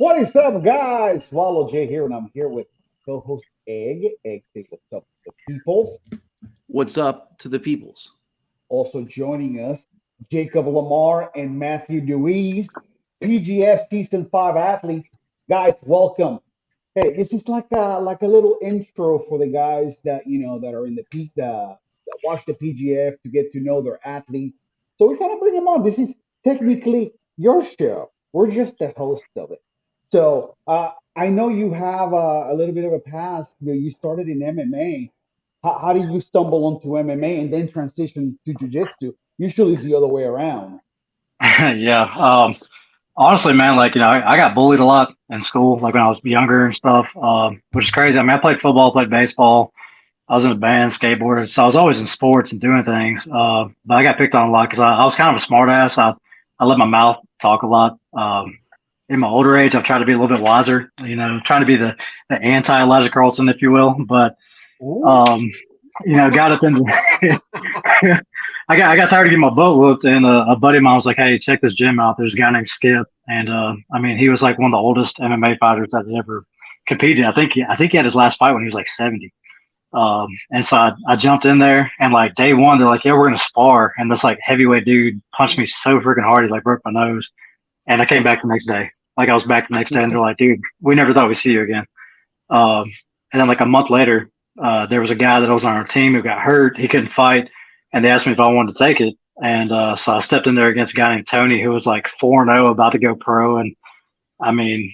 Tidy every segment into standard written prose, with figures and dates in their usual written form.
What is up, guys? Swallow J here, and I'm here with co-host Egg. Egg, say what's up to the peoples. What's up to the peoples? Also joining us, Jacob Lamar and Matthew Dewees, PGF Season 5 athletes. Guys, welcome. Hey, this is like a little intro for the guys that that are in the that watch the PGF to get to know their athletes. So we kind of bring them on. This is technically your show. We're just the host of it. So I know you have a little bit of a past. You started in MMA. How do you stumble onto MMA and then transition to jiu-jitsu? Usually it's the other way around. Yeah. Honestly, man, I got bullied a lot in school, like when I was younger and stuff, which is crazy. I mean, I played football, played baseball. I was in a band, skateboarded. So I was always in sports and doing things. But I got picked on a lot because I was kind of a smart ass. I let my mouth talk a lot. In my older age, I've tried to be a little bit wiser, trying to be the anti Elijah Carlson, if you will. But, Ooh. um, got up into I got tired of getting my butt whooped, and a buddy of mine was like, "Hey, check this gym out. There's a guy named Skip, and I mean, he was like one of the oldest MMA fighters that had ever competed. I think he had his last fight when he was like 70. And so I jumped in there, and like day one, they're like, "Yeah, we're gonna spar," and this like heavyweight dude punched me so freaking hard, he like broke my nose, and I came back the next day. Like I was back the next day, and they're like, "Dude, we never thought we'd see you again." Um, and then like a month later, there was a guy that was on our team who got hurt. He couldn't fight, and they asked me if I wanted to take it. And so I stepped in there against a guy named Tony, who was like 4-0, about to go pro. And I mean,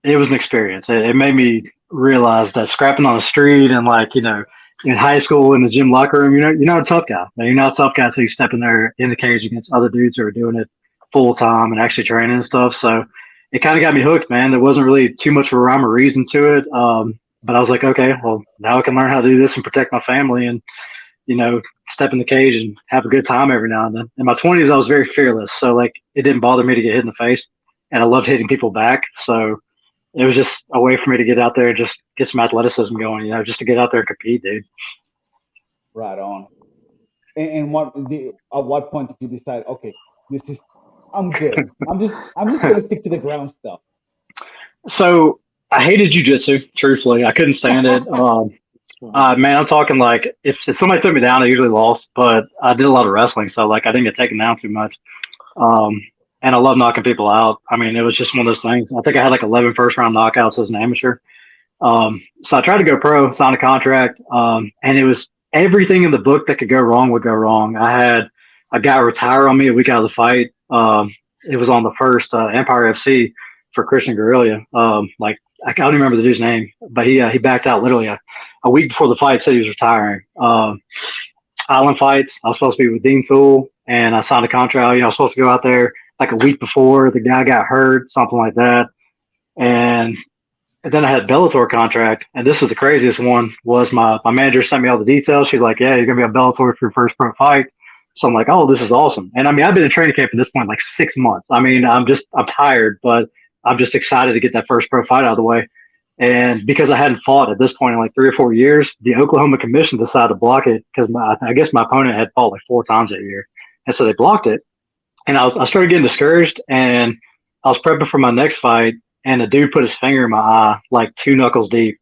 it was an experience. It made me realize that scrapping on the street and like in high school in the gym locker room, you're not a tough guy. You're not a tough guy until you step in there in the cage against other dudes who are doing it full time and actually training and stuff. So it kind of got me hooked, man. There wasn't really too much of a rhyme or reason to it. But I was like, okay, well, now I can learn how to do this and protect my family and, step in the cage and have a good time every now and then. In my 20s, I was very fearless. So, like, it didn't bother me to get hit in the face. And I loved hitting people back. So it was just a way for me to get out there and just get some athleticism going, just to get out there and compete, dude. Right on. At what point did you decide? Okay, this is I'm good. I'm just gonna stick to the ground stuff. So I hated jujitsu, truthfully. I couldn't stand it. Man, I'm talking like if somebody took me down, I usually lost, but I did a lot of wrestling, so like I didn't get taken down too much. Um, and I love knocking people out. I mean, it was just one of those things. I think I had like 11 first round knockouts as an amateur. So I tried to go pro, signed a contract, and it was everything in the book that could go wrong would go wrong. I had a guy retire on me a week out of the fight. It was on the first Empire FC for Christian Guerrilla. Like I don't even remember the dude's name, but he backed out literally a week before the fight. Said he was retiring. Island fights. I was supposed to be with Dean Tool, and I signed a contract. I was supposed to go out there like a week before the guy got hurt, something like that, and then I had a Bellator contract, and this was the craziest one. Was my manager sent me all the details. She's like, "Yeah, you're gonna be on Bellator for your first pro fight." So I'm like, "Oh, this is awesome!" And I mean, I've been in training camp at this point like 6 months. I mean, I'm tired, but I'm just excited to get that first pro fight out of the way. And because I hadn't fought at this point in like 3 or 4 years, the Oklahoma Commission decided to block it because I guess my opponent had fought like 4 times that year, and so they blocked it. And I started getting discouraged, and I was prepping for my next fight, and a dude put his finger in my eye, like 2 knuckles deep,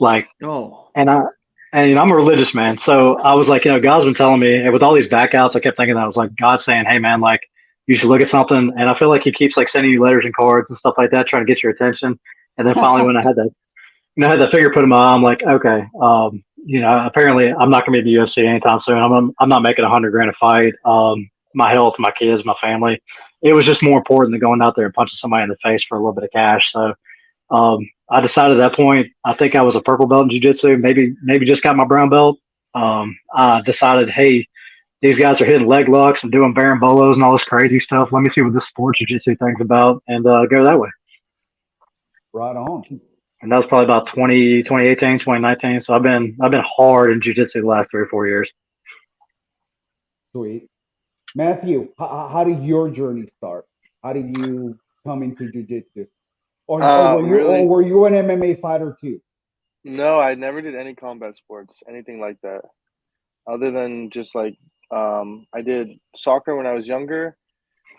like, Oh, and I'm a religious man, so I was like, God's been telling me, and with all these backouts, I kept thinking that I was like, God saying, hey man, like, you should look at something, and I feel like He keeps like sending you letters and cards and stuff like that, trying to get your attention. And then finally, when I had that finger put in my eye, I'm like, okay, apparently I'm not going to be in the UFC anytime soon. I'm not making 100 grand a fight. My health, my kids, my family. It was just more important than going out there and punching somebody in the face for a little bit of cash. So I decided at that point, I think I was a purple belt in jiu-jitsu, maybe just got my brown belt. I decided, hey, these guys are hitting leg locks and doing barambolos and all this crazy stuff. Let me see what this sport jiu-jitsu thing's about, and go that way. Right on. And that was probably about 2018, 2019. So I've been hard in jiu-jitsu the last 3 or 4 years. Sweet. Matthew, how did your journey start? How did you come into jiu-jitsu? Or Really, were you an MMA fighter too? no, I never did any combat sports, anything like that, other than just like I did soccer when I was younger,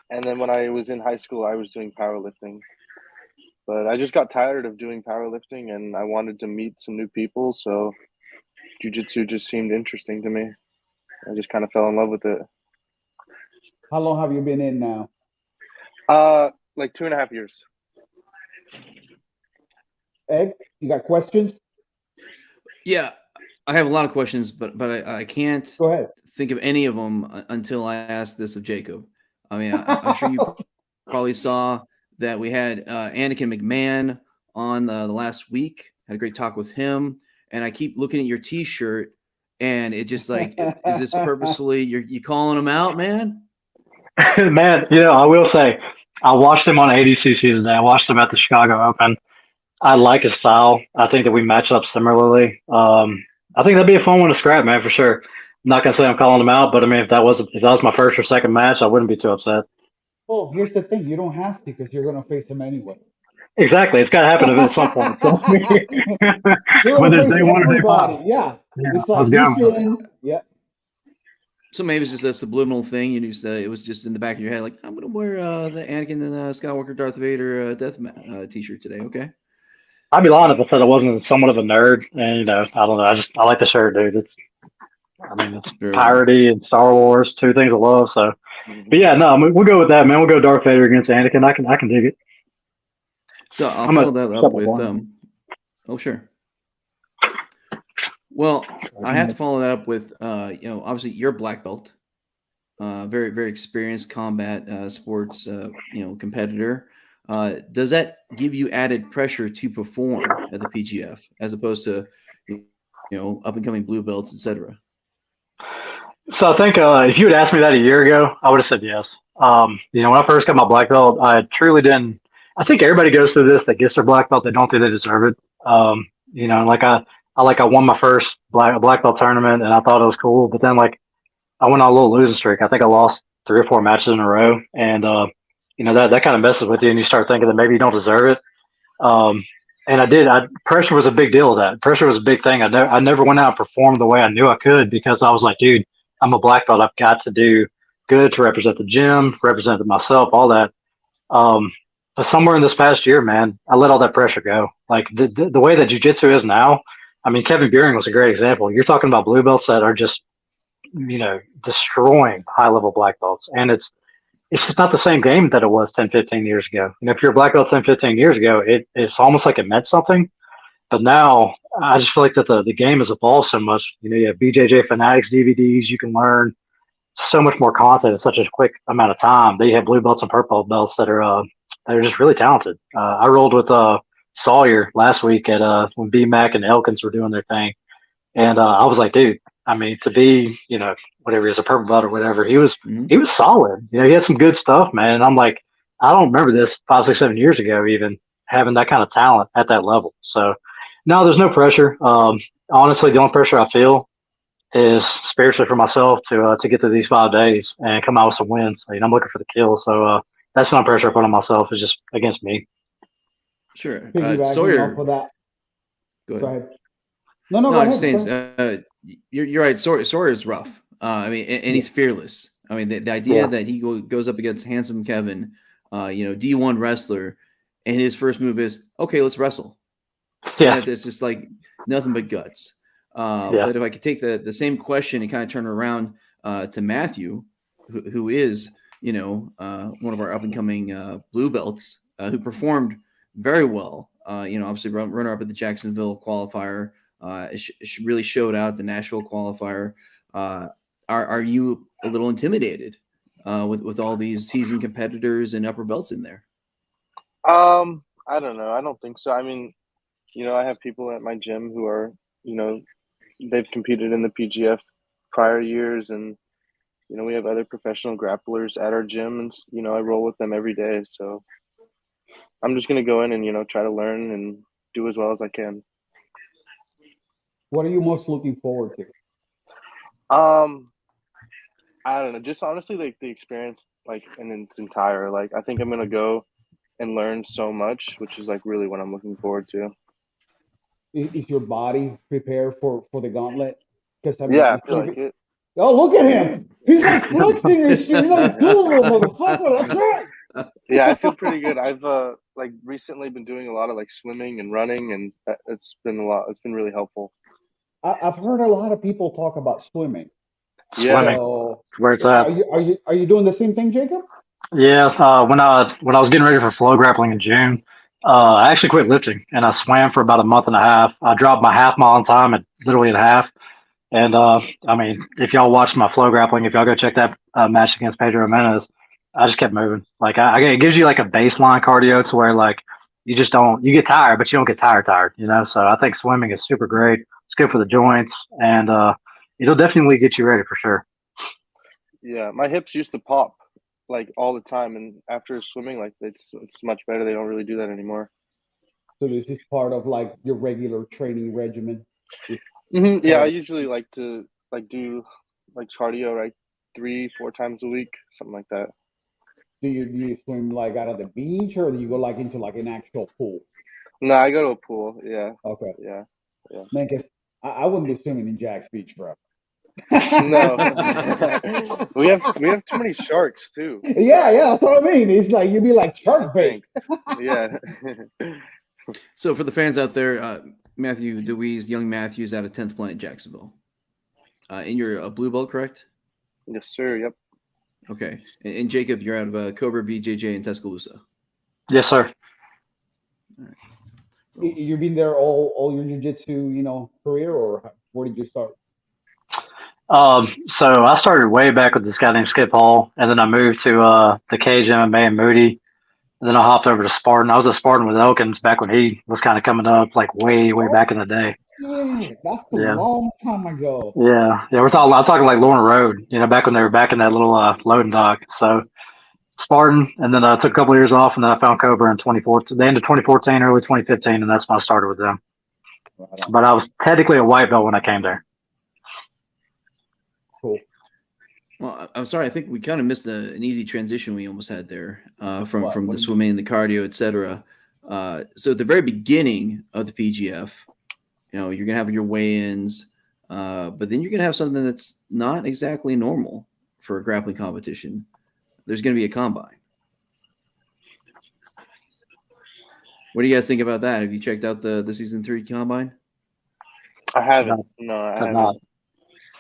and then when I was in high school, I was doing powerlifting. But I just got tired of doing powerlifting, and I wanted to meet some new people. So jiu-jitsu just seemed interesting to me. I just kind of fell in love with it. How long have you been in now? Like 2.5 years. Egg, you got questions? Yeah, I have a lot of questions, but I can't Go ahead. think of any of them until I ask this of Jacob. I mean, I'm sure you probably saw that we had Anakin McMahon on the last week. Had a great talk with him, and I keep looking at your T-shirt, and it just like, is this purposefully? You calling him out, man? Man, I will say, I watched him on ADCC today. I watched him at the Chicago Open. I like his style. I think that we match up similarly. I think that'd be a fun one to scrap, man, for sure. I'm not gonna say I'm calling him out, but I mean, if that was my first or second match, I wouldn't be too upset. Well, here's the thing: you don't have to because you're gonna face him anyway. Exactly, it's got to happen at some point. So, You're whether gonna it's face day one or day everybody. five. Yeah, Yeah, it's I like was he's going. in. Yeah. So maybe it's just a subliminal thing. You just it was just in the back of your head, like I'm gonna wear the Anakin and Skywalker Darth Vader T-shirt today. Okay. I'd be lying if I said I wasn't somewhat of a nerd. And I don't know. I like the shirt, dude. It's Very well. piratey and Star Wars, two things I love. So, but yeah, no, I mean, we'll go with that, man. We'll go Darth Vader against Anakin. I can dig it. So I'll I'm follow a that up couple with one. oh sure. Well, I have to follow that up with obviously you're a black belt, very very experienced combat sports competitor. Does that give you added pressure to perform at the PGF as opposed to up and coming blue belts, etc.? So I think if you had asked me that a year ago, I would have said yes. When I first got my black belt, I truly didn't. I think everybody goes through this that gets their black belt. They don't think they deserve it. Like I won my first black belt tournament, and I thought it was cool. But then I went on a little losing streak. I think I lost 3 or 4 matches in a row, and that kind of messes with you, and you start thinking that maybe you don't deserve it. And I did. Pressure was a big deal. Of that pressure was a big thing. I never went out and performed the way I knew I could because I was like, dude, I'm a black belt. I've got to do good to represent the gym, represent myself, all that. But somewhere in this past year, man, I let all that pressure go. Like the way that jiu-jitsu is now, I mean, Kevin Buring was a great example. You're talking about blue belts that are just, destroying high-level black belts. And it's just not the same game that it was 10, 15 years ago. If you're a black belt 10, 15 years ago, it's almost like it meant something. But now I just feel like that the game has evolved so much. You have BJJ Fanatics DVDs. You can learn so much more content in such a quick amount of time. They have blue belts and purple belts that are just really talented. I rolled with Sawyer last week at when B-Mac and Elkins were doing their thing. And I was like, dude, I mean, to be, whatever he is, a purple belt or whatever, he was solid. He had some good stuff, man. And I'm like, I don't remember this 5, 6, 7 years ago, even having that kind of talent at that level. So, no, there's no pressure. Honestly, the only pressure I feel is spiritually for myself to get through these 5 days and come out with some wins. I'm looking for the kill. So that's not pressure I put on myself. It's just against me. Sure. Piggybacking Sawyer, off of that. go ahead. No, No, go I'm ahead. just saying, you're right. Sawyer is rough. I mean, and he's fearless. I mean, the idea that he goes up against handsome Kevin, D1 wrestler, and his first move is, okay, let's wrestle. Yeah. And it's just like nothing but guts. But if I could take the same question and kind of turn it around to Matthew, who is, one of our up and coming blue belts, who performed very well. Obviously runner up at the Jacksonville qualifier. It really showed out at the Nashville qualifier. Are you a little intimidated with all these seasoned competitors and upper belts in there? I don't know. I don't think so. I mean, I have people at my gym who are, they've competed in the PGF prior years, and we have other professional grapplers at our gym, and I roll with them every day. So I'm just gonna go in and try to learn and do as well as I can. What are you most looking forward to? I don't know. Just honestly, like the experience, like in its entire. Like I think I'm gonna go and learn so much, which is like really what I'm looking forward to. Is your body prepared for the gauntlet? Because I mean, Yeah, I feel like it. Oh, look at him! He's like flexing his shit. He's like, cool, motherfucker. That's right. Yeah, I feel pretty good. I've like recently been doing a lot of like swimming and running, and it's been a lot. It's been really helpful. I've heard a lot of people talk about swimming. Yeah. Swimming, So, it's where it's at. are you doing the same thing, Jacob? Yeah, when I was getting ready for flow grappling in June, I actually quit lifting and I swam for about a month and a half. I dropped my half mile in time at literally at half. And I mean, if y'all watch my flow grappling, if y'all go check that match against Pedro Jimenez, I just kept moving. Like it gives you like a baseline cardio to where like you get tired, but you don't get tired, you know. So I think swimming is super great. It's good for the joints, and it'll definitely get you ready for sure. Yeah, my hips used to pop like all the time, and after swimming, like it's much better. They don't really do that anymore. So this is part of like your regular training regimen. It's Yeah, I part of, usually like to like do like cardio like 3, 4 times a week, something like that. do you swim like out of the beach or do you go like into like an actual pool? No, I go to a pool. Yeah, Okay. yeah, yeah. Man, 'cause I wouldn't be swimming in Jack's Beach, bro. No, we have too many sharks too. Yeah, yeah, that's what I mean. It's like you'd be like No shark bait. thanks. Yeah. So for the fans out there, Matthew Dewees, young Matthews out of 10th Planet Jacksonville. And you're a blue belt, correct? Yes, sir. Yep. Okay. And Jacob, you're out of Cobra, BJJ, in Tuscaloosa. Yes, sir. All right. You've been there all your jiu-jitsu, career, or where did you start? So I started way back with this guy named Skip Hall, and then I moved to the Cage MMA in Moody. And then I hopped over to Spartan. I was a Spartan with Elkins back when he was kind of coming up, like way Oh, back in the day. yeah, that's a Yeah, long time ago. yeah. I'm talking like Lorna Road, you know, back when they were back in that little loading dock. So Spartan, and then I took a couple of years off, and then I found Cobra in 2014, the end of 2014, early 2015, and that's when I started with them. Right on. But I was technically a white belt when I came there. Cool. Well, I'm sorry. I think we kind of missed an easy transition we almost had there from What the did swimming and the cardio, etc. So at the very beginning of the PGF, you're gonna have your weigh-ins, but then you're gonna have something that's not exactly normal for a grappling competition. There's gonna be a combine. What do you guys think about that? Have you checked out the season 3 combine? I haven't. No, I I'm not.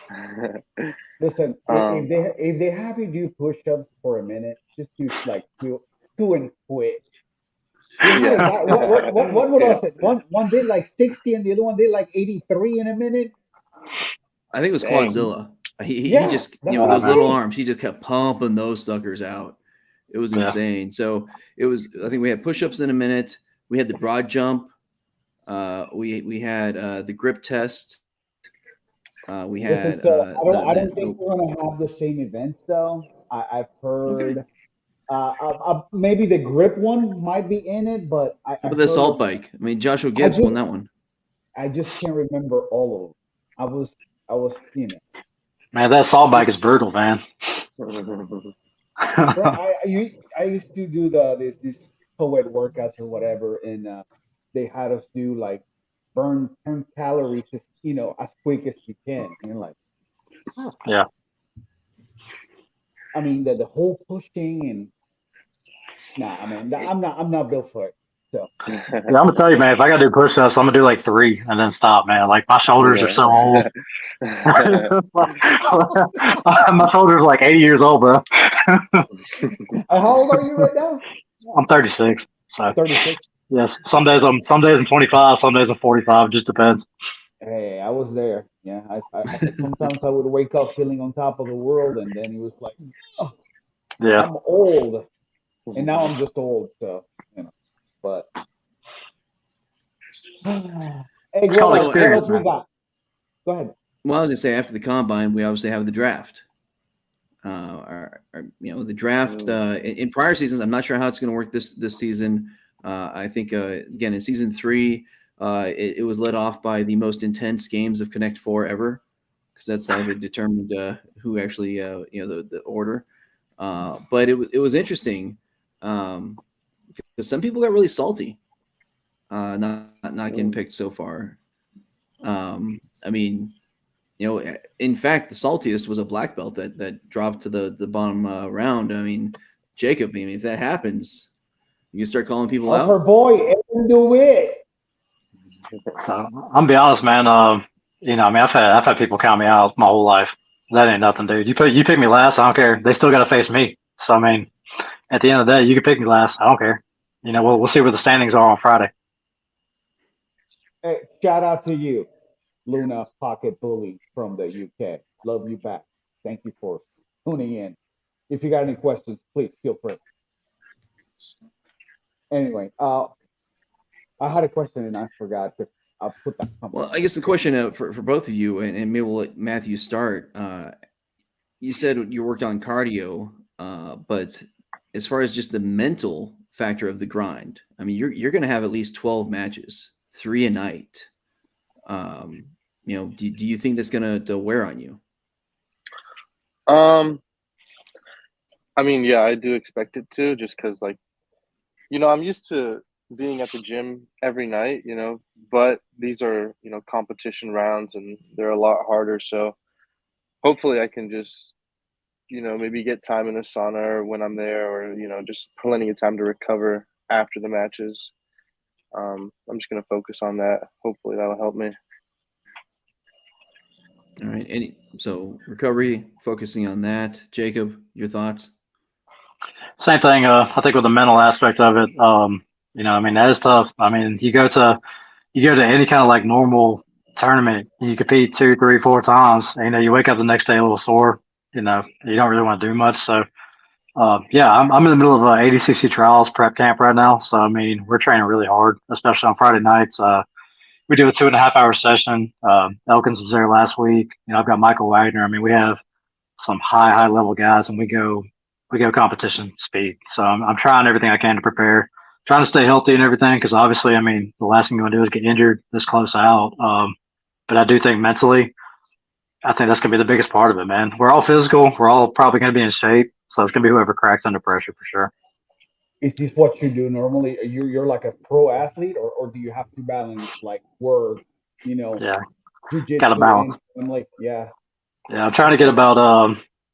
haven't. Listen, Um, if they have you do push-ups for a minute, just do like two and quit. There's like yeah. what Yeah. was it? One did like 60 and the other one did like 83 in a minute. I think it was Dang. Quadzilla. He Yeah, just, that's with what Yeah, I'm those man. little saying. arms, he just kept pumping those suckers out. It was Yeah. insane. So it was, I think we had push-ups in a minute. We had the broad jump. We had the grip test. We Listen, had so I don't think the we're gonna have the same events though. I've okay. heard maybe the grip one might be in it, but How I about the heard assault of bike? I mean, Joshua I Gibbs just won that one. I just can't remember all of them. I was Man, that assault bike is brutal, man. bro, I used to do this co-ed workouts or whatever, and they had us do like burn 10 calories as as quick as you can. And you're like, oh, Yeah. I mean the whole pushing and nah, I mean I'm not built for it. So Yeah, I'm gonna tell you, man. If I gotta do push-ups, I'm gonna do like 3 and then stop, man. Like my shoulders are so old. Yeah. My shoulders are like 80 years old, bro. how old are you right now? I'm 36, so 36. yes. Some days I'm 25, some days I'm 45. Just depends. Hey, I was there. Yeah, sometimes I would wake up feeling on top of the world, and then it was like, oh, Yeah. I'm old, and now I'm just old. So but hey, It's called So what experience, else we man. got? Go ahead. well, I was gonna say after the combine, we obviously have the draft. The draft in prior seasons. I'm not sure how it's going to work this season. I think again in season 3, it was led off by the most intense games of Connect 4 ever, because that's how they determined who actually the order. But it was interesting because some people got really salty not getting picked so far. I mean, in fact, the saltiest was a black belt that dropped to the bottom round. I mean, Jacob, I mean, if that happens, you can start calling people How's out. her boy, Evan DeWitt? So I'm gonna be honest, man. You know, I mean, I've had people count me out my whole life. That ain't nothing, dude. You pick me last, I don't care. They still got to face me. So I mean, at the end of the day, you can pick me last. I don't care. You know, we'll see where the standings are on Friday. Hey, shout out to you, Luna Pocket Bully from the UK. Love you back. Thank you for tuning in. If you got any questions, please feel free. Anyway, I had a question and I forgot because I put that comment. Well, I guess the question for both of you, and maybe we'll let Matthew start. You said you worked on cardio, but as far as just the mental factor of the grind, I mean, you're going to have at least 12 matches, 3 a night. You know, do you think that's going to wear on you? I mean, yeah, I do expect it to, just because, like, you know, I'm used to being at the gym every night, you know, but these are, you know, competition rounds and they're a lot harder. So hopefully I can just, you know, maybe get time in the sauna or when I'm there, or, you know, just plenty of time to recover after the matches. I'm just going to focus on that. Hopefully that'll help me. All right. So recovery, focusing on that. Jacob, your thoughts? Same thing. I think with the mental aspect of it, you know, I mean, that is tough. I mean, you go to any kind of like normal tournament, and you compete 2, 3, 4 times, and, you know, you wake up the next day a little sore. You know, you don't really want to do much. So, yeah, I'm in the middle of ADCC trials prep camp right now. So, I mean, we're training really hard, especially on Friday nights. We do a 2.5 hour session. Elkins was there last week. You know, I've got Michael Wagner. I mean, we have some high level guys, and we go competition speed. So I'm trying everything I can to prepare, trying to stay healthy and everything, because obviously, I mean, the last thing you want to do is get injured this close out. But I do think mentally, I think that's going to be the biggest part of it, man. We're all physical. We're all probably going to be in shape. So it's going to be whoever cracks under pressure for sure. Is this what you do normally? You're like a pro athlete, or do you have to balance like work, you know, Yeah, got to jujitsu balance. and family? Yeah. Yeah, I'm trying to get about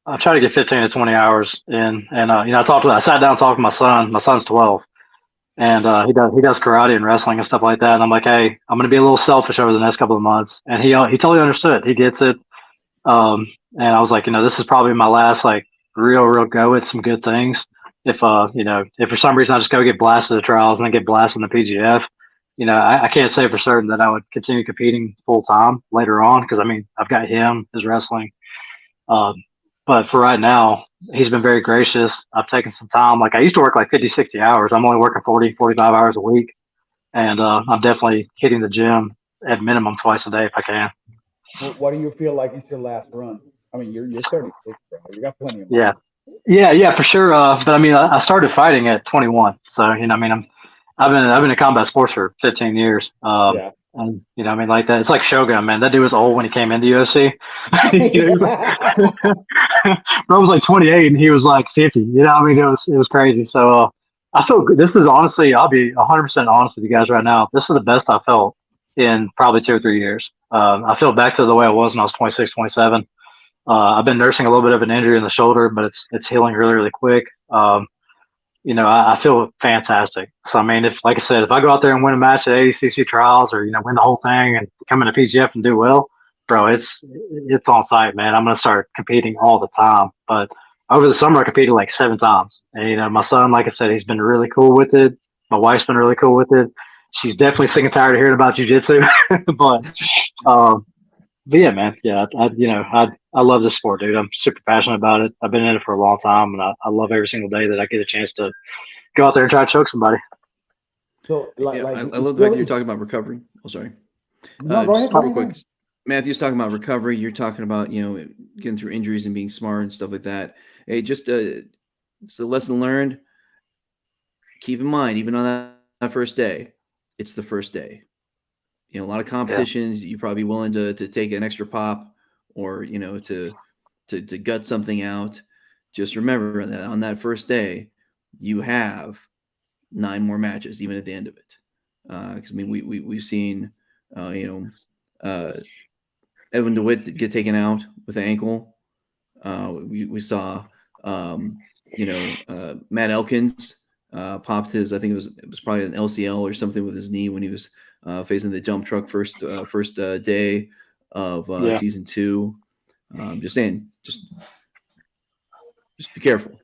I'm trying to get 15 to 20 hours in, and you know, I sat down and talked to my son. My son's 12, and he does karate and wrestling and stuff like that. And I'm like, hey, I'm going to be a little selfish over the next couple of months, and he totally understood. He gets it. And I was like, you know, this is probably my last like real go at some good things. If you know, if for some reason I just go get blasted at trials and then get blasted in the PGF, you know, I can't say for certain that I would continue competing full time later on, because I mean, I've got him, his wrestling. Um, but for right now, he's been very gracious. I've taken some time. Like, I used to work like 50, 60 hours. I'm only working 40, 45 hours a week. And I'm definitely hitting the gym at minimum twice a day if I can. What do you feel like is your last run? I mean, you're 36, bro. You got plenty of Yeah. money. Yeah, for sure. But I mean, I started fighting at 21. So, you know, I mean, I've been in combat sports for 15 years. Yeah. And, you know, I mean, like that, it's like Shogun, man. That dude was old when he came into UFC. You know, bro was like 28 and he was like 50. You know, I mean, it was crazy. So I feel good. This is honestly, I'll be 100% honest with you guys right now. This is the best I felt in probably 2 or 3 years. I feel back to the way I was when I was 26, 27. I've been nursing a little bit of an injury in the shoulder, but it's healing really quick. You know, I feel fantastic. So I mean, if, like I said, if I go out there and win a match at ADCC trials, or, you know, win the whole thing and come into PGF and do well, bro, it's on site, man. I'm gonna start competing all the time. But over the summer, I competed like 7 times, and, you know, my son, like I said, he's been really cool with it. My wife's been really cool with it. She's definitely sick and tired of hearing about jujitsu, um, but yeah, man, yeah, I love this sport, dude. I'm super passionate about it. I've been in it for a long time, and I love every single day that I get a chance to go out there and try to choke somebody. So, Yeah, like I it's love the fact that really you're talking about recovery. Oh, sorry. no. Go Just ahead. Go real ahead. Go quick, ahead. Matthew's talking about recovery. You're talking about, you know, getting through injuries and being smart and stuff like that. Hey, just it's a lesson learned. Keep in mind, even on that first day, it's the first day. You know, a lot of competitions, you're probably willing to take an extra pop, or, you know, to gut something out. Just remember that on that first day, you have 9 more matches, even at the end of it. Because I mean, we've seen, you know, Edwin DeWitt get taken out with an ankle. We saw Matt Elkins popped his, I think it was probably an LCL or something with his knee when he was facing the dump truck first day of season 2. Just saying, just be careful.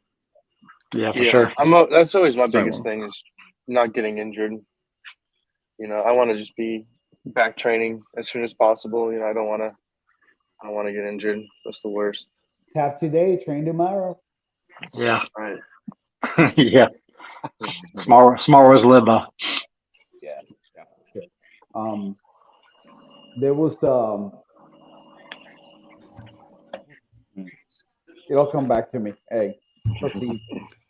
Yeah, for sure. That's always my biggest thing is not getting injured. I want to just be back training as soon as possible. I don't want to get injured. That's the worst. Tap today, train tomorrow. Yeah. Right. Yeah. Smart ways to live by. Yeah. Sure. There was it'll come back to me. Hey, proceed.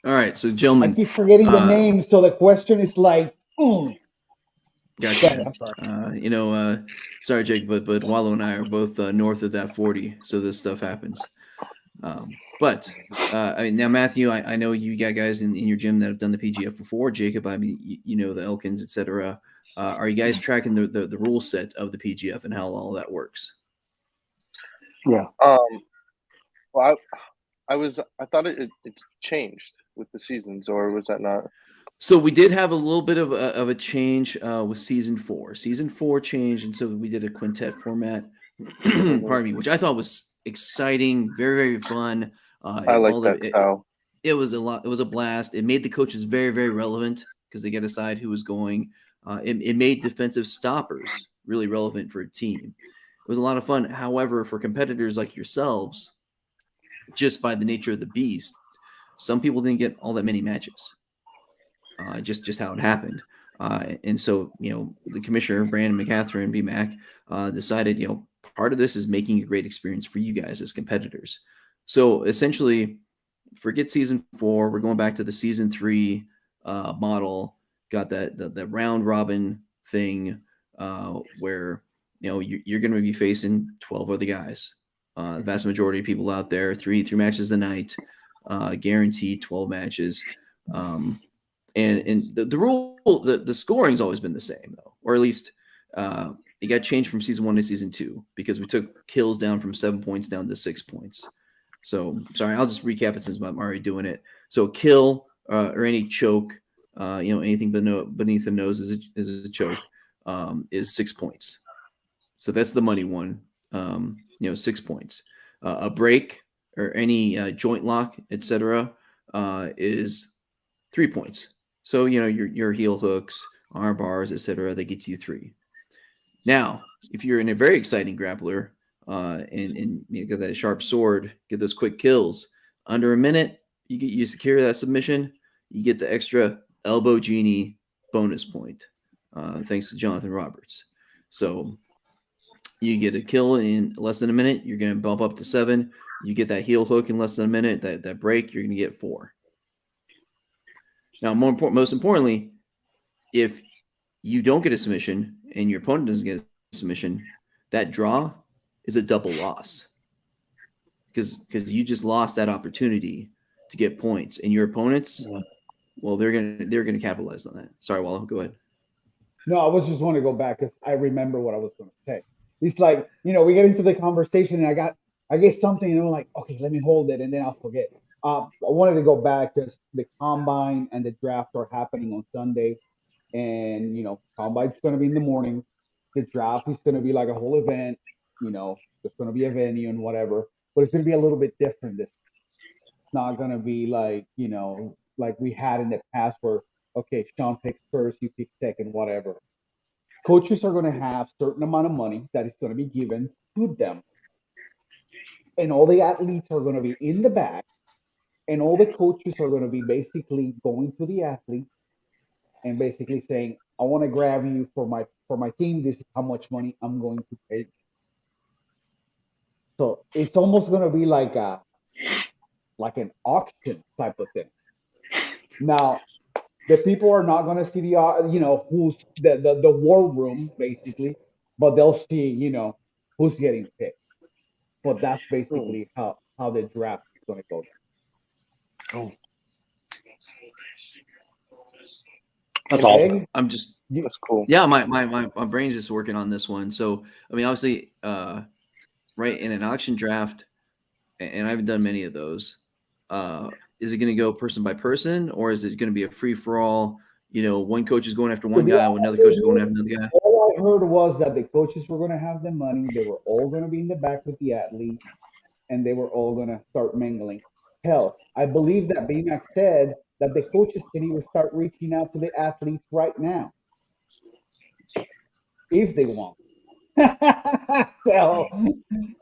All right, so I gentlemen, keep forgetting the names, so the question is like, Gotcha. I'm sorry. Sorry, Jake, but Wallow and I are both north of that 40, so this stuff happens. But now Matthew, I know you got guys in your gym that have done the PGF before. Jacob, I mean, the Elkins, etc. Are you guys tracking the rule set of the PGF and how all that works? Yeah. Well, I thought it changed with the seasons, or was that not? So we did have a little bit of a change with season 4. Season 4 changed, and so we did a quintet format. Pardon me, which I thought was exciting, very, very fun. I like that style. It was a lot. It was a blast. It made the coaches very, very relevant because they got to decide who was going. It made defensive stoppers really relevant for a team. It was a lot of fun. However, for competitors like yourselves, just by the nature of the beast, some people didn't get all that many matches. Just how it happened. And so, the commissioner, Brandon McCatherine, BMAC, decided, part of this is making a great experience for you guys as competitors. So essentially, forget season 4. We're going back to the season 3 model. Got that round robin thing where, you're going to be facing 12 other guys. The vast majority of people out there, three matches a night, guaranteed 12 matches. And the rule, the scoring's always been the same, though, or at least it got changed from season 1 to season 2 because we took kills down from 7 points down to 6 points. So, sorry, I'll just recap it since I'm already doing it. So, kill or any choke, anything beneath the nose is a choke, is 6 points. So that's the money one. 6 points. A break or any joint lock, etc., is 3 points. So, your heel hooks, arm bars, etc., that gets you 3. Now, if you're in a very exciting grappler and you get that sharp sword, get those quick kills, under a minute, you secure that submission, you get the extra elbow genie bonus point, thanks to Jonathan Roberts. So you get a kill in less than a minute, you're going to bump up to 7. You get that heel hook in less than a minute, that break, you're going to get 4. Now, most importantly, if you don't get a submission and your opponent doesn't get a submission, that draw is a double loss because you just lost that opportunity to get points, and your opponents, well, they're gonna capitalize on that. Sorry, Wallo, go ahead. No, I was just want to go back because I remember what I was going to say. It's like, we get into the conversation and I get something and I'm like, okay, let me hold it and then I'll forget. I wanted to go back because the combine and the draft are happening on Sunday, and combine's going to be in the morning. The draft is going to be like a whole event. There's going to be a venue and whatever, but it's going to be a little bit different. It's not going to be like like we had in the past where okay, Sean picks first, you pick second, whatever. Coaches are going to have certain amount of money that is going to be given to them, and all the athletes are going to be in the back. And all the coaches are going to be basically going to the athlete and basically saying, I want to grab you for my team. This is how much money I'm going to pay. So it's almost going to be like an auction type of thing. Now, the people are not going to see who's the war room basically, but they'll see, who's getting picked. But that's basically how the draft is going to go down. Cool. That's awesome. That's cool. Yeah, my brain's just working on this one. So, I mean, obviously, right, in an auction draft, and I haven't done many of those, is it going to go person by person, or is it going to be a free for all? One coach is going after one guy, another coach is going after another guy. All I heard was that the coaches were going to have the money. They were all going to be in the back with the athletes, and they were all going to start mingling. Hell, I believe that BMAC said that the coaches can even start reaching out to the athletes right now, if they want. So,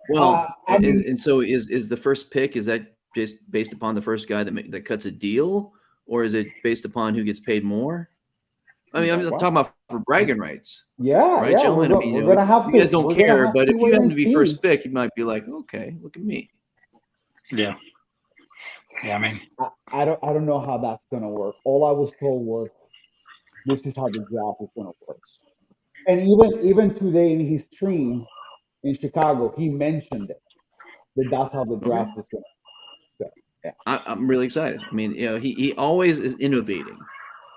well, I mean, and so is the first pick, is that just based upon the first guy that cuts a deal, or is it based upon who gets paid more? I mean, I'm talking about for bragging rights. Yeah, right, yeah, gentlemen. we're gonna have you guys don't care, but if you happen to be see. first pick, you might be like, okay, look at me. Yeah. Yeah, I mean, I don't know how that's gonna work. All I was told was this is how the draft is gonna work. And even today in his stream in Chicago, he mentioned it, that that's how the draft is gonna work. So, yeah. I'm really excited. I mean, he always is innovating,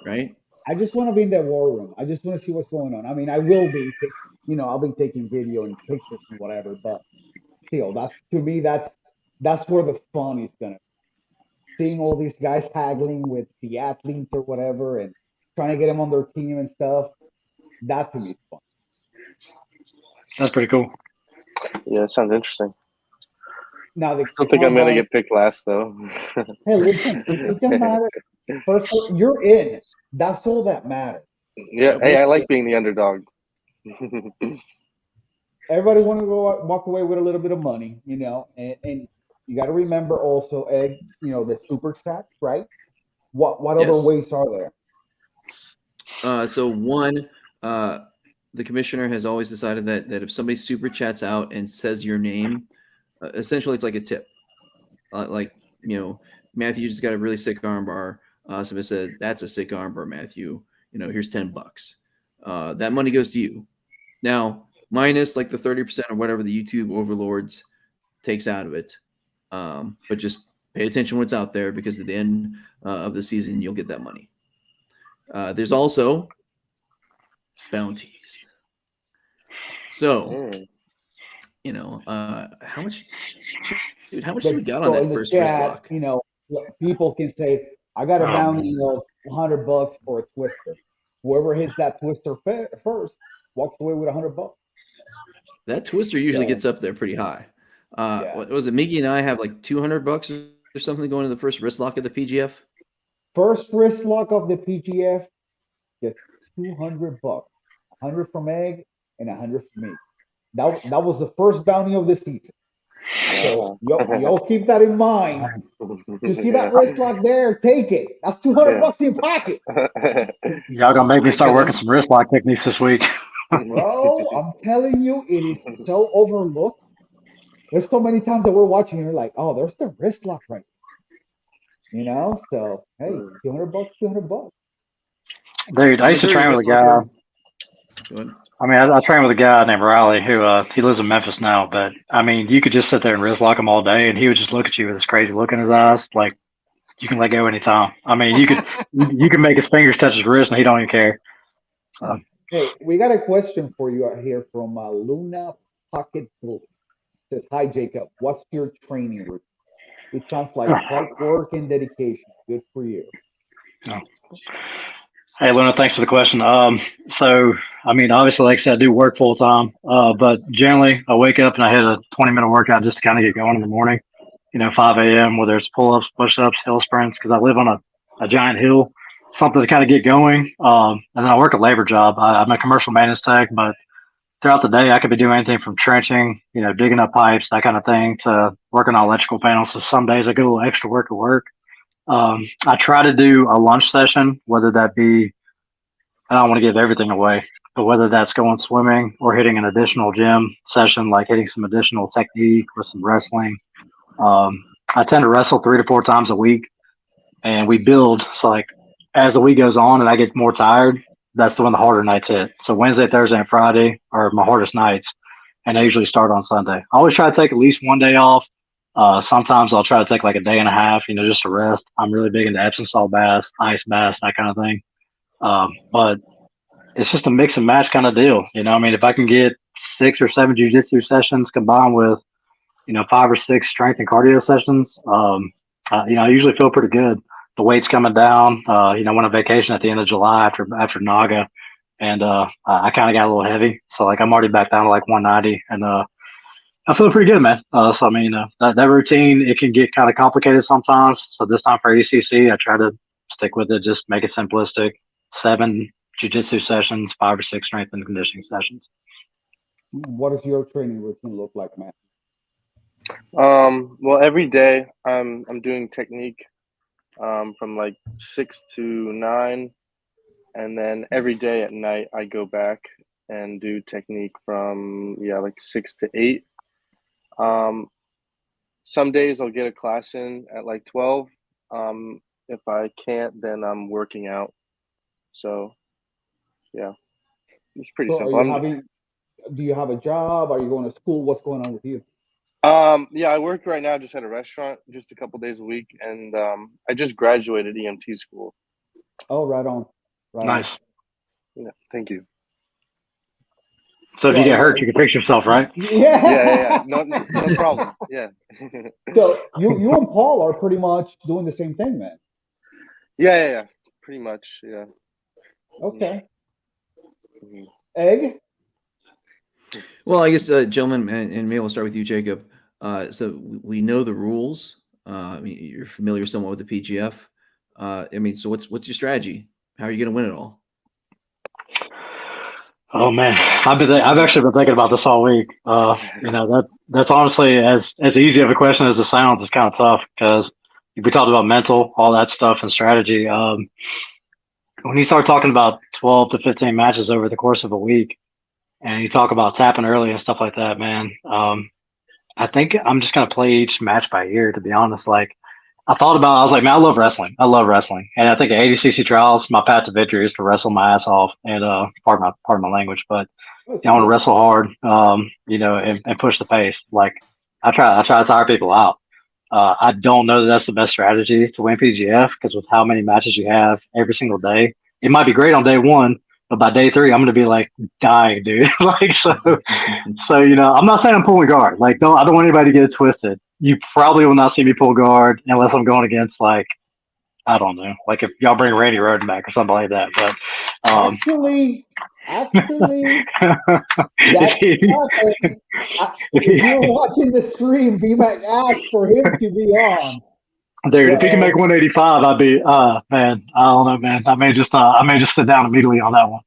right? I just want to be in that war room. I just want to see what's going on. I mean, I will be because I'll be taking video and pictures and whatever. But still, that to me, that's where the fun is gonna. Seeing all these guys haggling with the athletes or whatever, and trying to get them on their team and stuff. That to me is fun. That's pretty cool. Yeah, it sounds interesting. Now, I still think I'm gonna get picked last, though. Hey, listen, it doesn't matter. First, you're in. That's all that matters. Yeah, hey, I like being the underdog. Everybody want to walk away with a little bit of money, and you got to remember also, Egg, the super chats, right? What Yes. other ways are there? So one, the commissioner has always decided that if somebody super chats out and says your name, essentially it's like a tip. Matthew just got a really sick armbar. Somebody said, that's a sick armbar, Matthew. Here's $10. That money goes to you. Now, minus like the 30% or whatever the YouTube overlords takes out of it. But just pay attention what's out there, because at the end of the season, you'll get that money. There's also bounties. So, how much do we got on that first wrist lock? People can say, I got a bounty of $100 for a twister. Whoever hits that twister first walks away with $100. That twister usually gets up there pretty high. What was it? Miggy and I have like $200 or something going to the first wrist lock of the PGF. First wrist lock of the PGF gets $200. 100 from Egg and 100 from me. That was the first bounty of the season. So y'all keep that in mind. You see that wrist lock there? Take it. That's $200 in your pocket. Y'all gonna make me start working some wrist lock techniques this week. Bro, I'm telling you, it is so overlooked. There's so many times that we're watching and you're like, oh, there's the wrist lock right there. So hey, $200. Dude, I used to train with a guy. I train with a guy named Riley who he lives in Memphis now, but you could just sit there and wrist lock him all day and he would just look at you with this crazy look in his eyes, like you can let go anytime. You could make his fingers touch his wrist and he don't even care. So. Hey, we got a question for you out here from Luna Pocket Blue. It says, hi Jacob, what's your training routine? It sounds like hard work and dedication. Good for you. Oh. Hey, Luna, thanks for the question. So, obviously, like I said, I do work full time, but generally I wake up and I hit a 20-minute workout just to kind of get going in the morning, 5 a.m., whether it's pull-ups, push-ups, hill sprints, because I live on a giant hill, something to kind of get going. And then I work a labor job. I'm a commercial maintenance tech, but throughout the day, I could be doing anything from trenching, digging up pipes, that kind of thing, to working on electrical panels. So some days I get a little extra work at work. I try to do a lunch session, whether that be, I don't want to give everything away, but whether that's going swimming or hitting an additional gym session, like hitting some additional technique or some wrestling. I tend to wrestle 3 to 4 times a week, and we build. So like as the week goes on and I get more tired, that's when the harder nights hit. So Wednesday, Thursday, and Friday are my hardest nights, and I usually start on Sunday. I always try to take at least one day off. Sometimes I'll try to take like a day and a half, just to rest. I'm really big into Epsom salt baths, ice baths, that kind of thing. But it's just a mix and match kind of deal. If I can get 6 or 7 jiu-jitsu sessions combined with, 5 or 6 strength and cardio sessions, I usually feel pretty good. The weight's coming down. Went on vacation at the end of July after Naga, and I kind of got a little heavy. So like I'm already back down to like 190, and I feel pretty good, man. So I mean, that routine, it can get kind of complicated sometimes. So this time for ADCC, I try to stick with it. Just make it simplistic. 7 jiu-jitsu sessions, 5 or 6 strength and conditioning sessions. What does your training routine look like, man? Well, every day I'm doing technique from like 6 to 9, and then every day at night I go back and do technique from like 6 to 8. Some days I'll get a class in at like 12. If I can't, then I'm working out. So yeah, it's pretty So simple. do you have a job? Are you going to school? What's going on with you? I work right now just at a restaurant, just a couple days a week, and I just graduated EMT school. Oh, right on. Nice. Yeah, thank you. So if you get hurt, you can fix yourself, right? Yeah. No problem. Yeah. So you and Paul are pretty much doing the same thing, man. Yeah. Pretty much, yeah. Okay. Mm-hmm. Egg? Well, I guess, gentlemen, and maybe we'll start with you, Jacob. So we know the rules. I mean, you're familiar somewhat with the PGF. So what's your strategy? How are you going to win it all? Oh man, I've actually been thinking about this all week. That's honestly as easy of a question as it sounds. It's kind of tough because we talked about mental, all that stuff, and strategy. When you start talking about 12 to 15 matches over the course of a week, and you talk about tapping early and stuff like that, man, I think I'm just gonna play each match by ear. To be honest, like I was like, man, I love wrestling. And I think at ADCC trials, my path to victory is to wrestle my ass off. And pardon my language, but I want to wrestle hard, and push the pace. Like I try to tire people out. I don't know that that's the best strategy to win PGF because with how many matches you have every single day, it might be great on day 1, but by day 3, I'm gonna be like dying, dude. So I'm not saying I'm pulling guard. Like, I don't want anybody to get it twisted. You probably will not see me pull guard unless I'm going against, like, I don't know, like if y'all bring Randy Roden back or something like that. But actually, if you're watching the stream, B-Mac asked for him to be on. Dude, if he can make 185, I'd be man. I don't know, man. I may just sit down immediately on that one.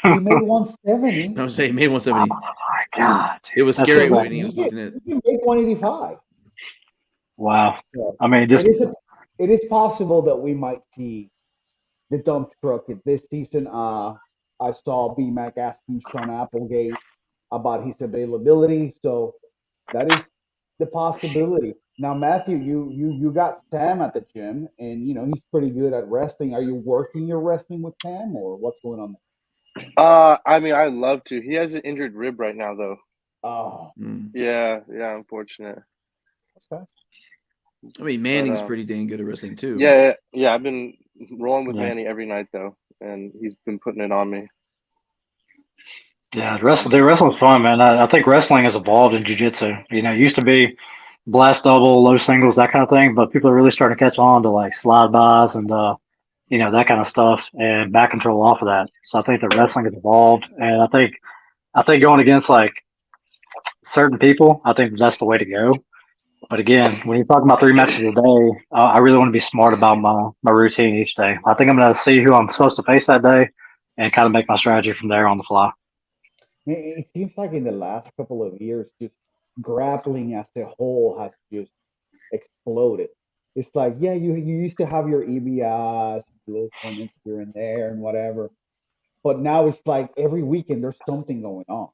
He made 170. I was saying he made 170. Oh my god, it was scary when I was looking at. He can make 185. Wow. So, I mean, it is possible that we might see the dump truck this season. I saw B-Mac asking Sean Applegate about his availability, so that is the possibility. Now, Matthew, you got Sam at the gym, and he's pretty good at wrestling. Are you working your wrestling with Sam, or what's going on there? I mean, I'd love to. He has an injured rib right now, though. Oh, yeah, unfortunate. Okay. I mean, Manning's pretty dang good at wrestling too. Yeah. I've been rolling with Manny every night though, and he's been putting it on me. Yeah, wrestling's fun, man. I think wrestling has evolved in jiu-jitsu. It used to be blast double, low singles, that kind of thing, but people are really starting to catch on to like slide bys and that kind of stuff and back control off of that. So I think that wrestling has evolved, and I think going against like certain people, I think that's the way to go. But again, when you're talking about 3 matches a day, I really want to be smart about my routine each day. I think I'm going to see who I'm supposed to face that day and kind of make my strategy from there on the fly. It seems like in the last couple of years, just grappling as a whole has just exploded. It's like, yeah, you used to have your EBIs, little tournaments here and there and whatever, but now it's like every weekend there's something going on.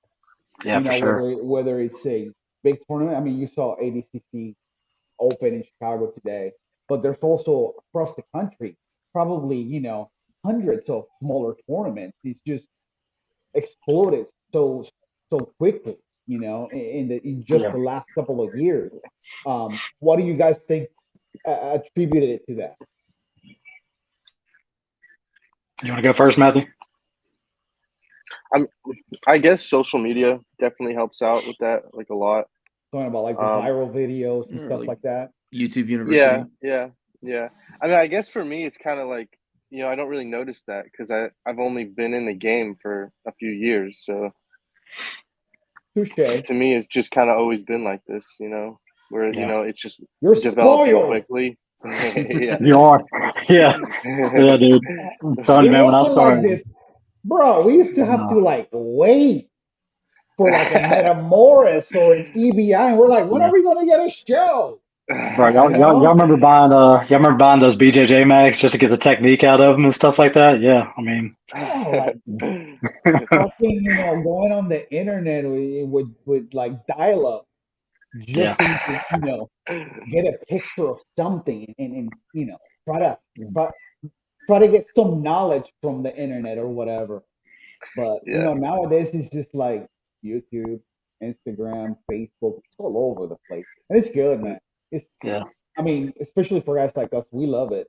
Yeah, for sure. Whether it's a big tournament. I mean, you saw ADCC Open in Chicago today, but there's also across the country probably hundreds of smaller tournaments. It's just exploded so quickly, in just the last couple of years. What do you guys think attributed it to that? You want to go first, Matthew? I guess social media definitely helps out with that, like a lot. Talking about like the viral videos and stuff like that. YouTube University. Yeah. I mean, I guess for me, it's kind of like, I don't really notice that because I've only been in the game for a few years. So Touche. to me, it's just kind of always been like this, where, it's just You're developing spoiled. quickly. Yeah. You are. Yeah. Yeah, dude. I'm telling you, It man, when I wasn't like started. this, bro. We used to have to like wait for like a Metamoris or an EBI, and we're like, when Yeah. are we gonna get a show? Bro, y'all, You y'all, know? y'all remember buying those BJJ mags just to get the technique out of them and stuff like that? Yeah, I mean, Yeah, like fucking, going on the internet with like dial up yeah, just so you can, get a picture of something and try to try, try to get some knowledge from the internet or whatever. But Yeah. nowadays it's just like YouTube, Instagram, Facebook, it's all over the place. And it's good, man. It's yeah, I mean, especially for guys like us, we love it.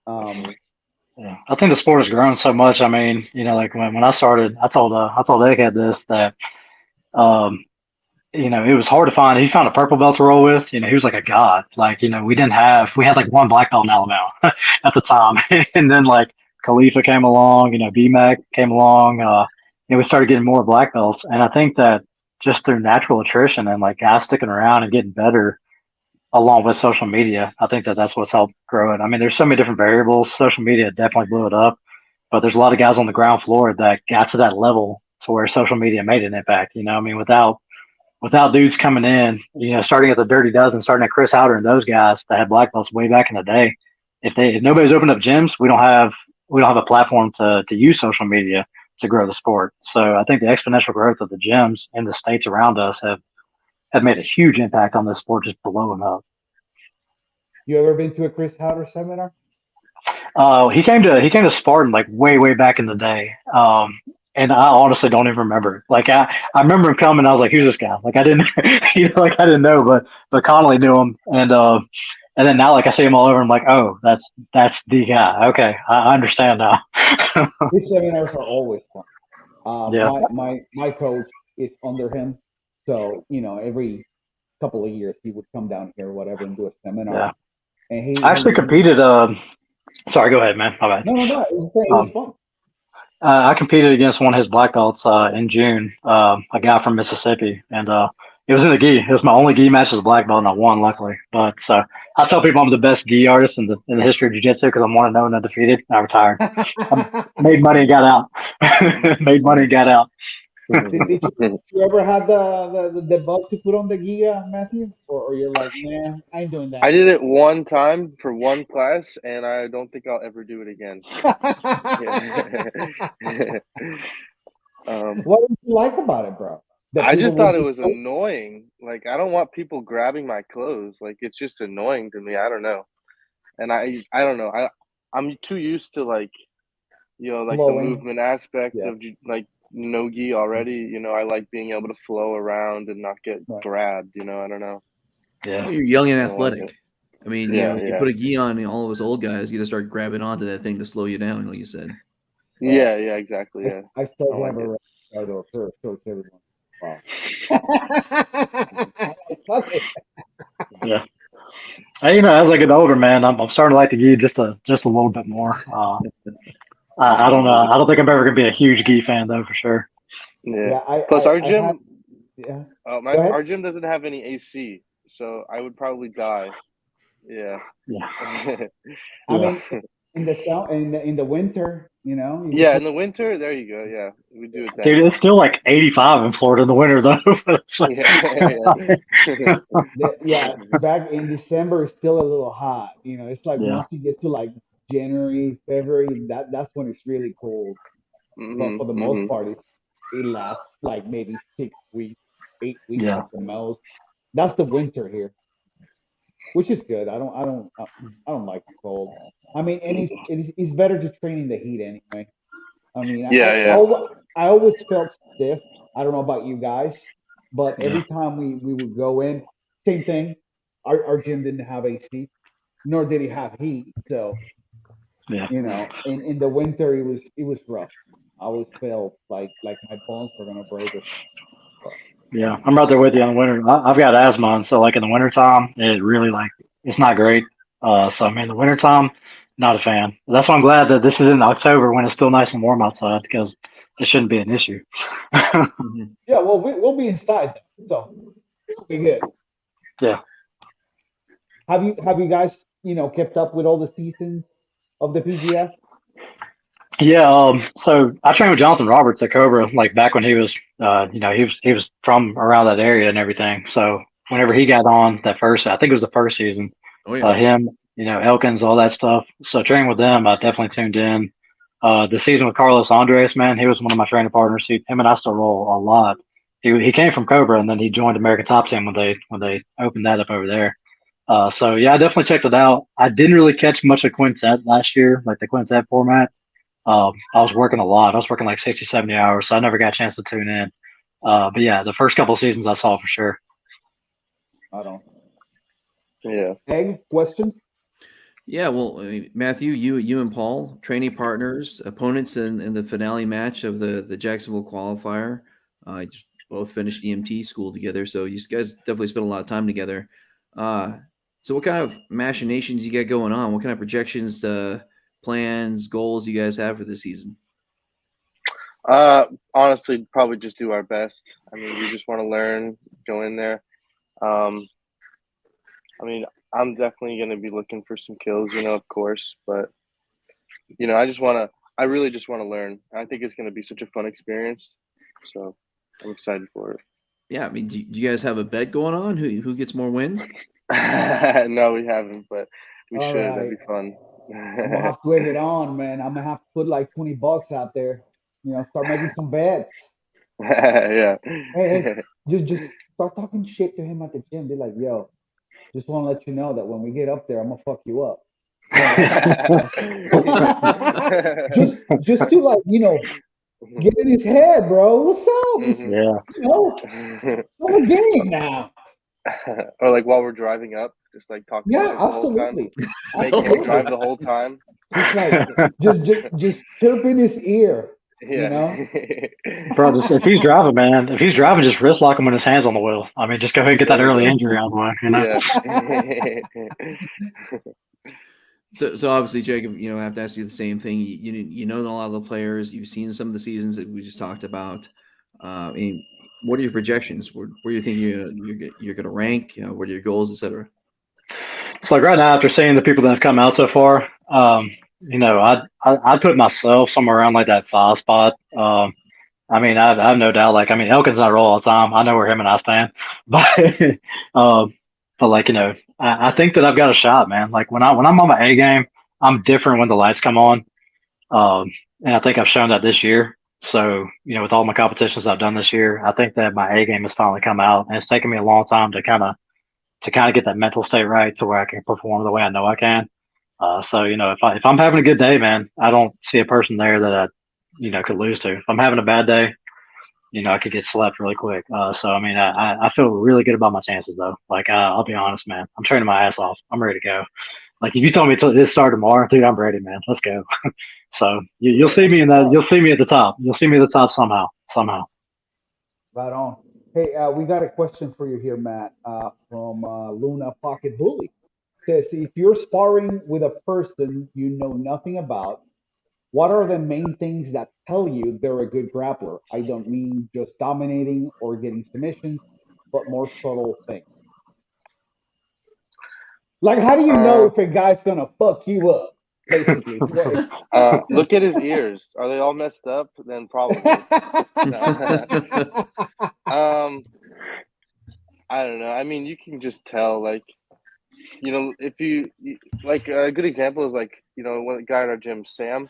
Um, yeah. I think the sport has grown so much. I mean, like when I started, I told Egghead this that um, it was hard to find. He found a purple belt to roll with. He was like a god. Like, we had like one black belt in Alabama at the time. And then like Khalifa came along, BMAC came along, and we started getting more black belts. And I think that just through natural attrition and like guys sticking around and getting better along with social media, I think that that's what's helped grow it. I mean, there's so many different variables. Social media definitely blew it up, but there's a lot of guys on the ground floor that got to that level to where social media made an impact. I mean, without dudes coming in, starting at the Dirty Dozen, starting at Chris Howder and those guys that had black belts way back in the day. If nobody's opened up gyms, we don't have a platform to use social media to grow the sport. So I think the exponential growth of the gyms in the states around us have made a huge impact on this sport just blowing up. you ever been to a Chris Howder seminar? He came to Spartan like way back in the day. And I honestly don't even remember. Like I remember him coming. I was like, "Who's this guy?" Like I didn't, like I didn't know, but Connolly knew him, and then now like I see him all over. I'm like, "Oh, that's the guy." Okay, I understand now. His seminars are always fun. Yeah, My coach is under him, so every couple of years he would come down here or whatever and do a seminar. yeah. And I actually competed. Sorry, go ahead, man. My bad. no, it was fun. I competed against one of his black belts in June, a guy from Mississippi, and it was in the gi. It was my only gi match as a black belt, and I won, luckily. But I tell people I'm the best gi artist in the history of jiu-jitsu because I'm 1-0 and undefeated. I retired. I made money and got out. Made money and got out. Did you ever have the bug to put on the Giga, Matthew? Or you're like, man, I ain't doing that. I did it one time for one class, and I don't think I'll ever do it again. What did you like about it, bro? I just thought it was annoying. Like, I don't want people grabbing my clothes. Like, it's just annoying to me. I don't know. And I don't know. I'm too used to like the movement aspect of like no-gi already. I like being able to flow around and not get grabbed. I don't know. Yeah, well, you're young and athletic. Like I mean, you put a gi on, and all of us old guys, you just start grabbing onto that thing to slow you down, like you said. Yeah, exactly. Yeah, I still have a coach everyone. Wow. Fuck it. yeah. As I get older, man, I'm starting to like the gi just a little bit more. I don't know. I don't think I'm ever gonna be a huge gi fan though, for sure. Yeah. Plus, our gym. Our gym doesn't have any AC, so I would probably die. Yeah. Yeah. I mean, in the winter, Yeah, in the winter, there you go. Yeah, we do it. Dude, it's still like 85 in Florida in the winter though. Yeah, back in December it's still a little hot. It's like once you get to like January, February, that's when it's really cold. But for the most part, it lasts like maybe 6 weeks, 8 weeks at the most. That's the winter here, which is good. I don't like the cold. I mean, and it's better to train in the heat anyway. I mean, I always felt stiff. I don't know about you guys, but every time we would go in, same thing. Our gym didn't have AC, nor did it have heat. So in the winter it was rough. I always felt like my bones were gonna break or something. Yeah, I'm right there with you on the winter. I've got asthma, and so like in the wintertime, it really like it's not great. So I mean, the wintertime, not a fan. That's why I'm glad that this is in October when it's still nice and warm outside because it shouldn't be an issue. Mm-hmm. Yeah, well, we'll be inside then, so it'll be good. Yeah. Have you guys kept up with all the seasons of the PGF? Yeah, so I trained with Jonathan Roberts at Cobra, like back when he was, he was from around that area and everything. So whenever he got on that first, I think it was the first season, Oh yeah. him, Elkins, all that stuff. So training with them, I definitely tuned in. The season with Carlos Andres, man, he was one of my training partners. Him and I still roll a lot. He came from Cobra and then he joined American Top Team when they opened that up over there. So yeah, I definitely checked it out. I didn't really catch much of Quintet last year, like the Quintet format. I was working a lot. I was working like 60, 70 hours, so I never got a chance to tune in. But yeah, the first couple of seasons I saw for sure. I don't. Yeah. Egg questions? Yeah, well, I mean, Matthew, you and Paul, training partners, opponents in the finale match of the Jacksonville qualifier. You just both finished EMT school together, so you guys definitely spent a lot of time together. So what kind of machinations you got going on? What kind of projections, plans, goals you guys have for this season? Honestly, probably just do our best. I mean, we just want to learn, go in there. I mean, I'm definitely going to be looking for some kills, of course, but I really just want to learn. I think it's going to be such a fun experience. So I'm excited for it. Yeah, I mean, do you guys have a bet going on who gets more wins? No, we haven't, but we All should. right. That'd be fun. I'm gonna have to wave it on, man. I'm gonna have to put like $20 out there. Start making some bets. Yeah. Hey, just start talking shit to him at the gym. Be like, yo, just want to let you know that when we get up there, I'm gonna fuck you up. Just to like, get in his head, bro. What's up? It's, Mhm. Yeah. no game now. Or like while we're driving up, just like talking Yeah, shit the whole time. absolutely, Make him absolutely. drive the whole time. Just like, just chirp in his ear. Yeah. Bro, if he's driving, man, if he's driving, just wrist lock him when his hands on the wheel. I mean, just go ahead and get that There early you injury out of the way, go. Yeah. So obviously, Jacob, I have to ask you the same thing. You know a lot of the players. You've seen some of the seasons that we just talked about. I mean, what are your projections? Where do you think you're going to rank? What are your goals, etc.? So like right now, after seeing the people that have come out so far, I'd put myself somewhere around like that 5 spot. I mean, I have no doubt. Like, I mean, Elkins not roll all the time. I know where him and I stand, but, um, but like, I think that I've got a shot, man. Like when I'm on my A game, I'm different when the lights come on. And I think I've shown that this year. So, with all my competitions I've done this year, I think that my A game has finally come out, and it's taken me a long time to kind of get that mental state right to where I can perform the way I know I can. So if I'm having a good day, man, I don't see a person there that I could lose to. If I'm having a bad day, I could get slept really quick. So I mean, I feel really good about my chances though. Like I'll be honest, man, I'm training my ass off. I'm ready to go. Like if you told me this start tomorrow, dude, I'm ready, man. Let's go. So you'll see me in that. You'll see me at the top. You'll see me at the top somehow. Somehow. Right on. Hey, we got a question for you here, Matt, from Luna Pocket Bully. Says, if you're sparring with a person you know nothing about, what are the main things that tell you they're a good grappler? I don't mean just dominating or getting submissions, but more subtle things. Like, how do you know Uh, if a guy's gonna fuck you up? Basically, Look at his ears. Are they all messed up? Then probably. No. I don't know. I mean, you can just tell, like, if like a good example is like, one guy in our gym, Sam.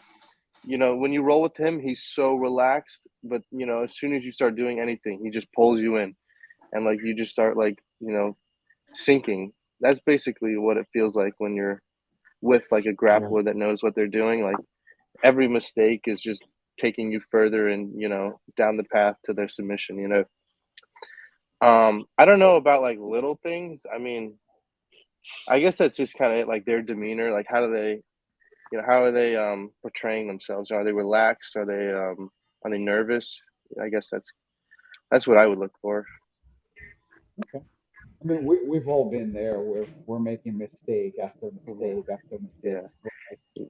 When you roll with him, he's so relaxed, but as soon as you start doing anything, he just pulls you in, and like you just start like sinking. That's basically what it feels like when you're with like a grappler that knows what they're doing. Like every mistake is just taking you further and down the path to their submission. I don't know about like little things. I mean, I guess that's just kind of it, like their demeanor. Like how are they portraying themselves? Are they relaxed? Are they nervous? I guess that's what I would look for. I mean, we've all been there. We're making mistake after mistake after mistake.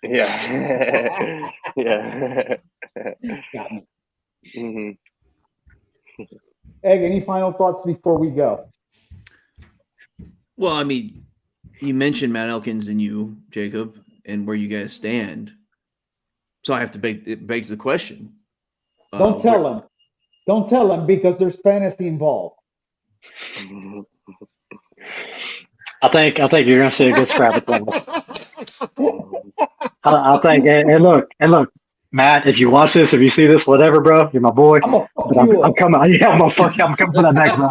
Yeah. Yeah. Got me. Hmm. Egg, any final thoughts before we go? Well, I mean, you mentioned Matt Elkins and you, Jacob, and where you guys stand. So I have to it begs the question. Don't tell him. Don't tell him because there's fantasy involved. I think you're gonna see a good scrap between us. I think, and look, Matt, if you watch this, if you see this, whatever, bro, you're my boy. I'm gonna fuck But you I'm up. coming. Yeah, I'm coming for that next, bro.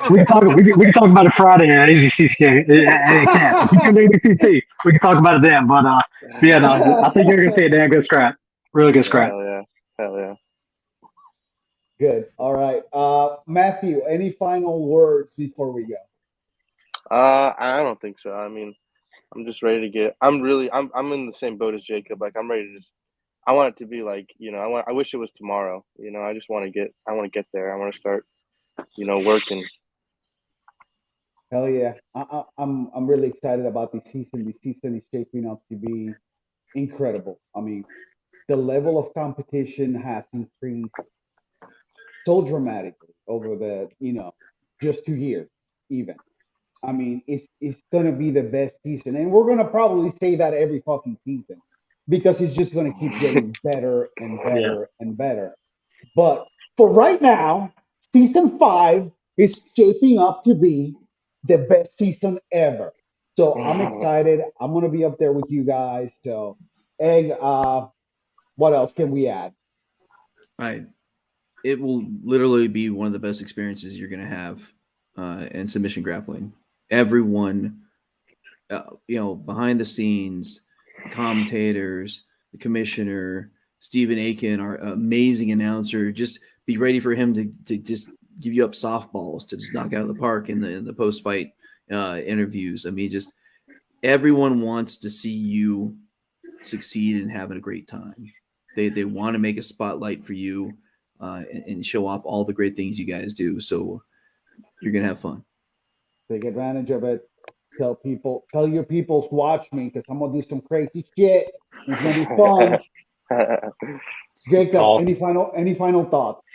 We can talk about it Friday at ACC camp. If you come to ACC, we can talk about it then. But yeah, no, I think you're gonna see a damn good scrap, really good scrap. Hell yeah. Good. All right. Matthew, any final words before we go? I don't think so. I mean, I'm just ready to get. I'm in the same boat as Jacob. Like I'm ready to just. I want it to be like I wish it was tomorrow. I just want to get. I want to get there. I want to start. Working. Hell yeah. I'm really excited about this season. This season is shaping up to be incredible. I mean, the level of competition has increased so dramatically over the just 2 years even. I mean, it's gonna be the best season, and we're gonna probably say that every fucking season because it's just gonna keep getting better and Yeah. better and better. But for right now, season 5 is shaping up to be the best season ever. So I'm excited. I'm gonna be up there with you guys. So, Egg, what else can we add? Right. It will literally be one of the best experiences you're going to have in submission grappling. Everyone, behind the scenes, the commentators, the commissioner, Stephen Aiken, our amazing announcer, just be ready for him to just give you up softballs to just knock out of the park in the post fight interviews. I mean, just everyone wants to see you succeed and having a great time. They want to make a spotlight for you and show off all the great things you guys do. So you're gonna have fun. Take advantage of it. Tell your people to watch me because I'm gonna do some crazy shit. It's gonna be fun. Jacob, Awesome. any final thoughts?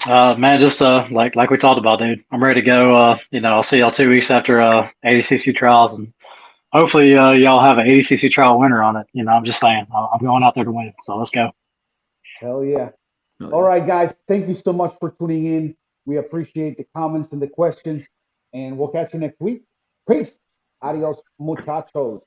Man, just like we talked about, dude. I'm ready to go. I'll see y'all 2 weeks after ADCC trials, and hopefully y'all have an ADCC trial winner on it. I'm just saying, I'm going out there to win. So let's go. Hell yeah. Oh, yeah. All right, guys. Thank you so much for tuning in. We appreciate the comments and the questions, and we'll catch you next week. Peace. Adios, muchachos.